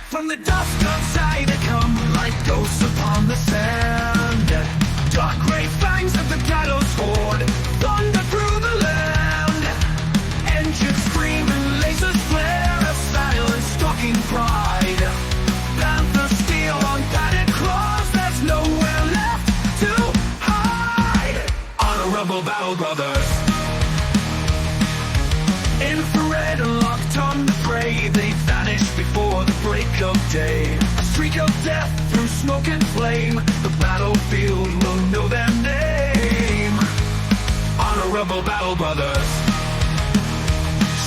From the dusk outside they come like ghosts upon the sand. Dark gray fangs of the gallows horde thunder through the land. Engines scream and lasers flare, a silent stalking pride. Panthers steal on padded claws, there's nowhere left to hide. Honorable battle brothers, infrared locked on the prey, they vanish before the break of day. A streak of death through smoke and flame, the battlefield will know their name. Honorable battle brothers,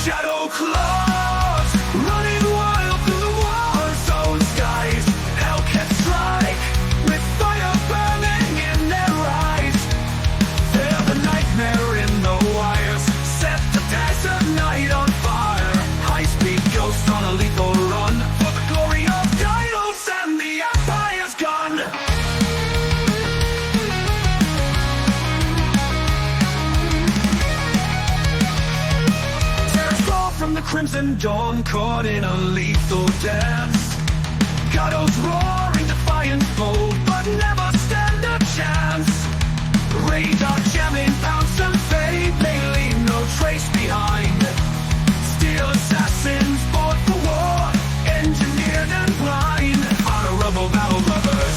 shadow claws, running wild through the war-zone skies. Hellcat strike, with fire burning in their eyes. They're the nightmare in the wires, set the desert night on fire. High-speed ghosts on a lethal run, for the glory of Gylos and the Empire's gun. Terrors fall from the crimson dawn, caught in a lethal dance. Gylos roaring defiance bold, but never stand a chance. Radar jamming, pounce and fade, they leave no trace behind. Steel assassins fought for war, engineered and blind. Honorable battle brothers,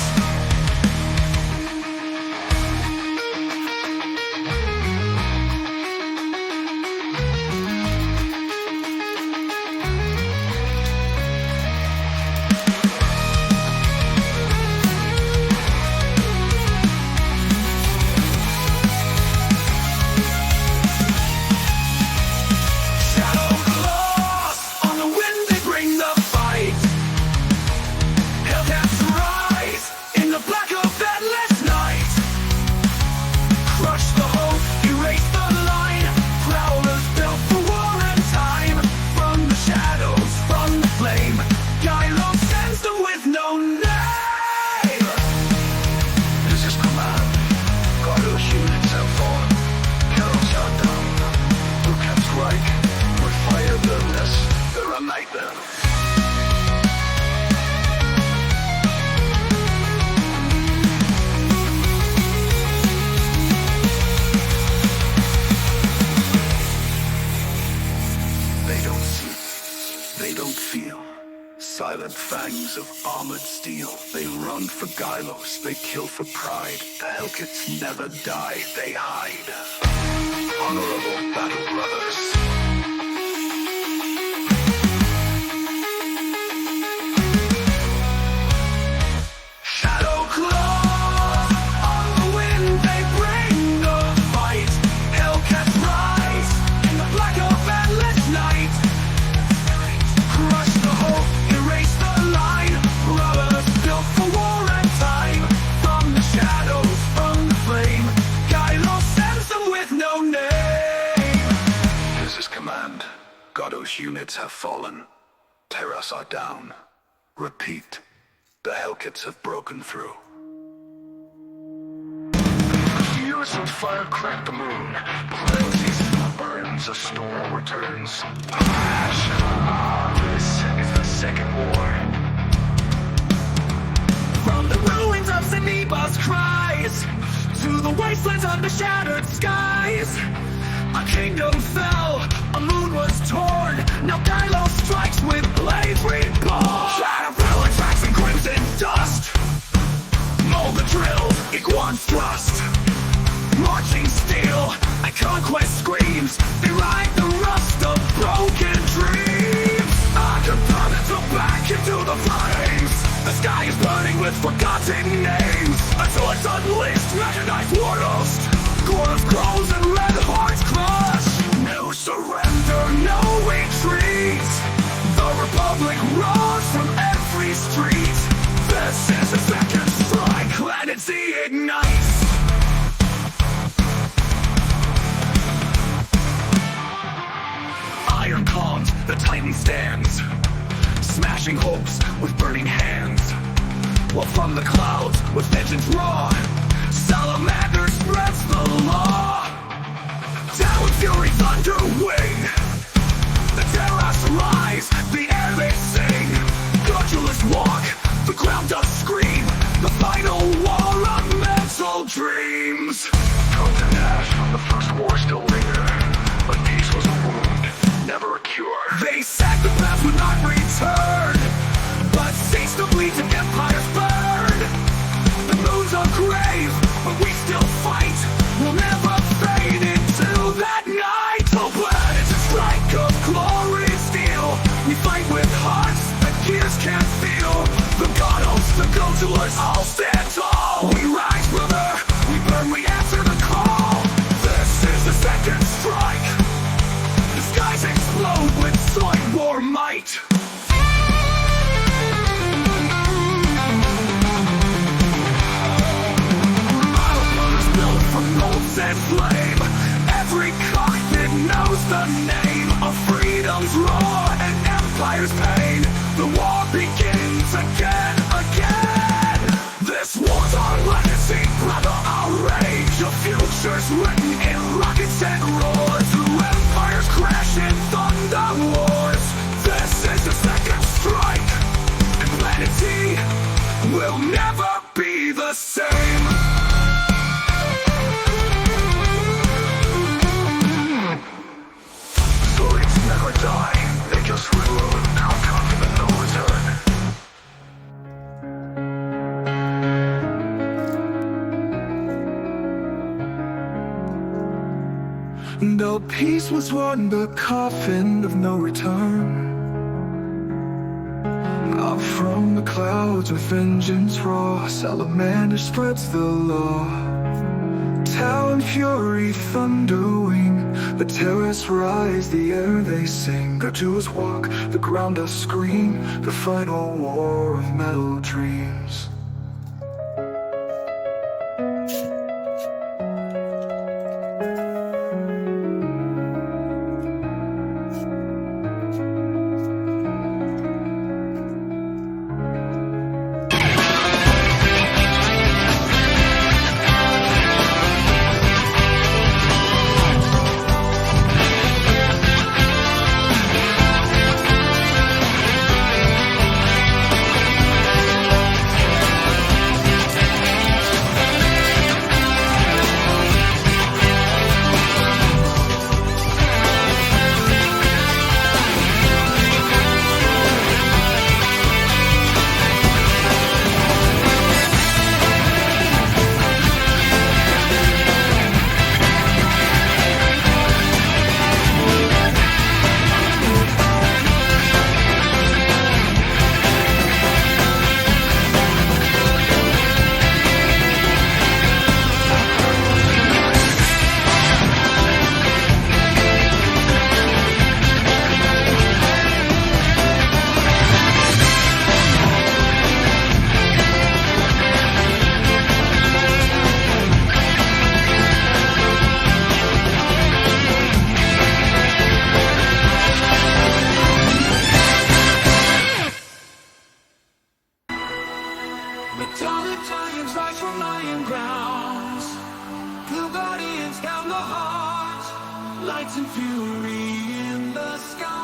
they don't feel. Silent fangs of armored steel, they run for Gylos, they kill for pride. The Hellcats never die, they hide. Honorable battle brothers, shadow claws, on the wind they bring the fight. Hellcats rise in the black of endless night. Crush the hope, erase the line. Robbers built for war and time. From the shadows, from the flame, Gylos sends them with no name. Here's his command. Godot's units have fallen. Terras are down. Repeat. The Hellcats have broken through. Fuse and fire crack the moon. Cleanses, burns, a storm returns. This is the second war. From the ruins of Zeniba's cries to the wastelands under shattered skies, a kingdom fell, a moon was torn. Now Gylos strikes with blades reborn. Shadowfell attacks and crimson dust. Mold the drill, Iguan's thrust. Marching steel and conquest screams. They ride the rust of broken dreams. Occupiers are back into the flames. The sky is burning with forgotten names. Until it's unleashed, mechanized warlust. Chorus grows and red hearts crush. No surrender, no retreat. The Republic roars from every street. This is the second strike, Planetsy ignites. Iron calms, the Titan stands, smashing hopes with burning hands. While from the clouds, with vengeance raw, Salamander spreads the law. skies. The air they sing, Godulous walk, the ground does scream. The final war of mental dreams. Bones and ash from the first war still linger, but peace was a wound, never a cure. They said the past would not return, but cease to bleed and empires burn. The moon's a grave, but we still fight. We'll never fade into that night. Oh, planets a strike of glory steel. We fight with hearts that gears can't feel. The gods, the go-to-us all stand tall. We rise, brother, we burn, we answer the call. This is the second strike. The skies explode with Zoid war might. And flame, every cockpit knows the name of freedom's roar and empire's pain. The war begins again, again. This war's our legacy, brother, our rage. The future's written in rockets and roars. Through empires crash in thunder wars. This is the second strike, and humanity will never be the same. Never die, they just reload. Now confident no return. No peace was won, the coffin of no return. Up from the clouds with vengeance raw, salamander spreads the law. Talon fury thundering, the terrorists rise, the air they sing. Godulous walk, the ground does scream. The final war of metal dreams. Battalions rise from lying grounds. Blue guardians down the heart. Lights and fury in the sky.